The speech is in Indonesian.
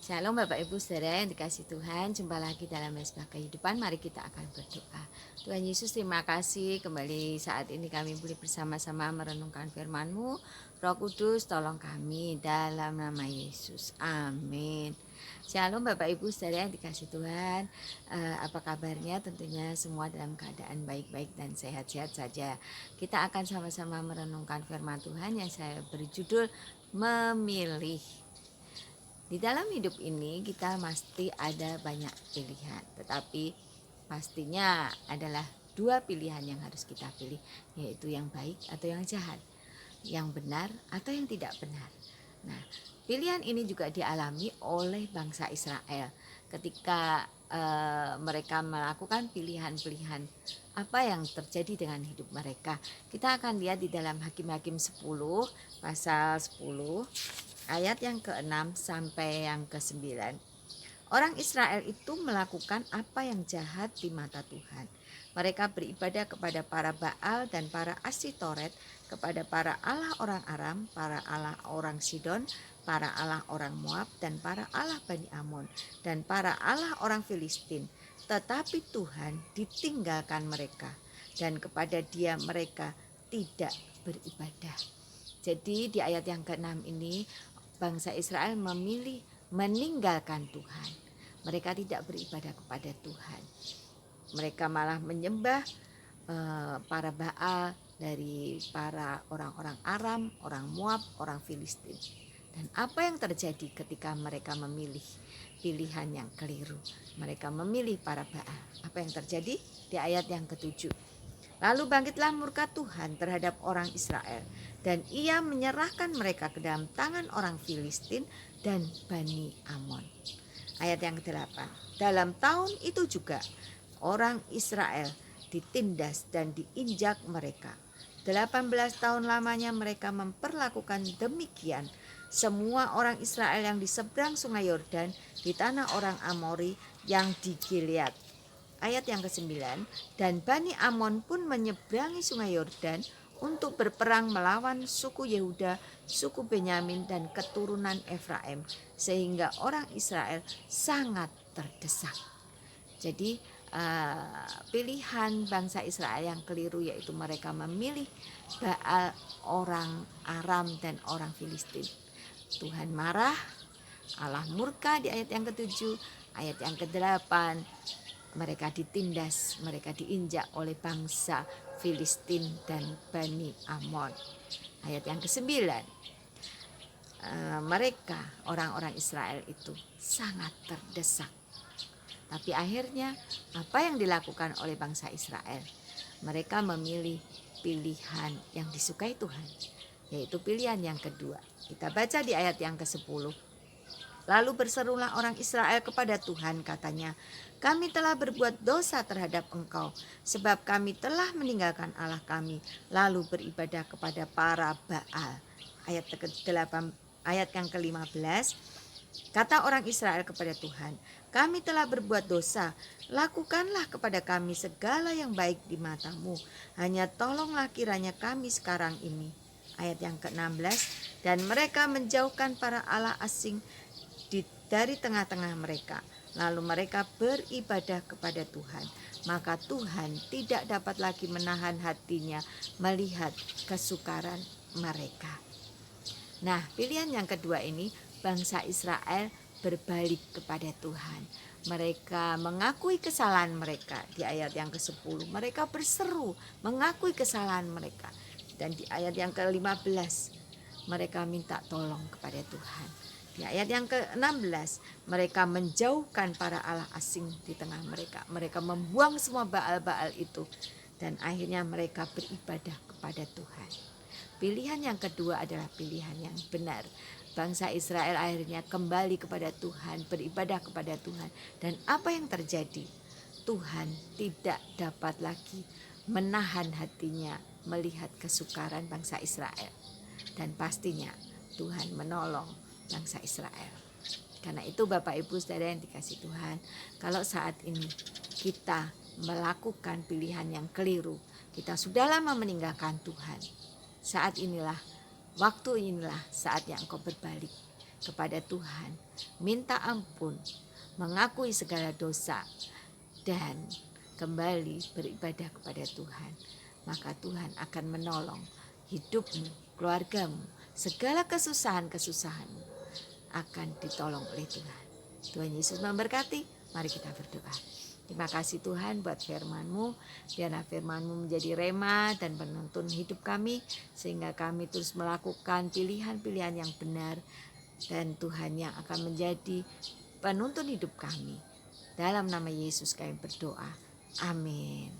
Shalom Bapak Ibu Saudara yang dikasih Tuhan, jumpa lagi dalam Mesbah Kehidupan. Mari kita akan berdoa. Tuhan Yesus, terima kasih kembali saat ini kami boleh bersama-sama merenungkan firman-Mu. Roh Kudus tolong kami dalam nama Yesus, amin. Shalom Bapak Ibu Saudara yang dikasih Tuhan. Apa kabarnya? Tentunya semua dalam keadaan baik-baik dan sehat-sehat saja. Kita akan sama-sama merenungkan firman Tuhan yang saya beri judul Memilih. Di dalam hidup ini kita pasti ada banyak pilihan, tetapi pastinya adalah dua pilihan yang harus kita pilih, yaitu yang baik atau yang jahat, yang benar atau yang tidak benar. Nah, pilihan ini juga dialami oleh bangsa Israel ketika mereka melakukan pilihan-pilihan. Apa yang terjadi dengan hidup mereka? Kita akan lihat di dalam Hakim-Hakim 10 pasal 10 ayat yang ke-6 sampai yang ke-9. Orang Israel itu melakukan apa yang jahat di mata Tuhan. Mereka beribadah kepada para Baal dan para Asitoret, kepada para allah orang Aram, para allah orang Sidon, para allah orang Moab, dan para allah Bani Amon, dan para allah orang Filistin. Tetapi Tuhan ditinggalkan mereka, dan kepada Dia mereka tidak beribadah. Jadi di ayat yang ke-6 ini bangsa Israel memilih meninggalkan Tuhan. Mereka tidak beribadah kepada Tuhan. Mereka malah menyembah para Baal dari para orang-orang Aram, orang Moab, orang Filistin. Dan apa yang terjadi ketika mereka memilih pilihan yang keliru? Mereka memilih para Baal. Apa yang terjadi? Di ayat yang ke-7. Lalu bangkitlah murka Tuhan terhadap orang Israel, dan Ia menyerahkan mereka ke dalam tangan orang Filistin dan Bani Amon. Ayat yang ke-8. Dalam tahun itu juga orang Israel ditindas dan diinjak mereka. 18 tahun lamanya mereka memperlakukan demikian semua orang Israel yang di seberang sungai Yordan, di tanah orang Amori yang di Gilead. Ayat yang ke-9, dan Bani Amon pun menyeberangi sungai Yordan untuk berperang melawan suku Yehuda, suku Benyamin, dan keturunan Efraim, sehingga orang Israel sangat terdesak. Jadi pilihan bangsa Israel yang keliru, yaitu mereka memilih Baal, orang Aram, dan orang Filistin. Tuhan marah, Allah murka di ayat yang ke-7. Ayat yang ke-8, mereka ditindas, mereka diinjak oleh bangsa Filistin dan Bani Amon. Ayat yang ke-9, mereka orang-orang Israel itu sangat terdesak. Tapi akhirnya apa yang dilakukan oleh bangsa Israel? Mereka memilih pilihan yang disukai Tuhan, yaitu pilihan yang kedua. Kita baca di ayat yang ke-10. Lalu berserulah orang Israel kepada Tuhan, katanya, kami telah berbuat dosa terhadap Engkau, sebab kami telah meninggalkan Allah kami, lalu beribadah kepada para Baal. Ayat yang ke-15, kata orang Israel kepada Tuhan, kami telah berbuat dosa, lakukanlah kepada kami segala yang baik di mata-Mu, hanya tolonglah kiranya kami sekarang ini. Ayat yang ke-16, dan mereka menjauhkan para allah asing dari tengah-tengah mereka, lalu mereka beribadah kepada Tuhan. Maka Tuhan tidak dapat lagi menahan hatinya melihat kesukaran mereka. Nah, pilihan yang kedua ini, bangsa Israel berbalik kepada Tuhan. Mereka mengakui kesalahan mereka. Di ayat yang ke-10 mereka berseru mengakui kesalahan mereka. Dan di ayat yang ke-15 mereka minta tolong kepada Tuhan. Di ayat yang ke-16 mereka menjauhkan para allah asing di tengah mereka. Mereka membuang semua Baal-Baal itu, dan akhirnya mereka beribadah kepada Tuhan. Pilihan yang kedua adalah pilihan yang benar. Bangsa Israel akhirnya kembali kepada Tuhan, beribadah kepada Tuhan. Dan apa yang terjadi? Tuhan tidak dapat lagi menahan hatinya melihat kesukaran bangsa Israel. Dan pastinya Tuhan menolong bangsa Israel. Karena itu Bapak Ibu Saudara yang dikasih Tuhan, kalau saat ini kita melakukan pilihan yang keliru, kita sudah lama meninggalkan Tuhan, saat inilah, waktu inilah saatnya engkau berbalik. kepada Tuhan, minta ampun, mengakui segala dosa, dan kembali beribadah kepada Tuhan, maka Tuhan akan menolong hidupmu, keluargamu, segala kesusahan-kesusahanmu akan ditolong oleh Tuhan. Tuhan Yesus memberkati. Mari kita berdoa. Terima kasih Tuhan buat firman-Mu. Biarlah firman-Mu menjadi rema dan penuntun hidup kami, sehingga kami terus melakukan pilihan-pilihan yang benar, dan Tuhan yang akan menjadi penuntun hidup kami. Dalam nama Yesus kami berdoa. Amin.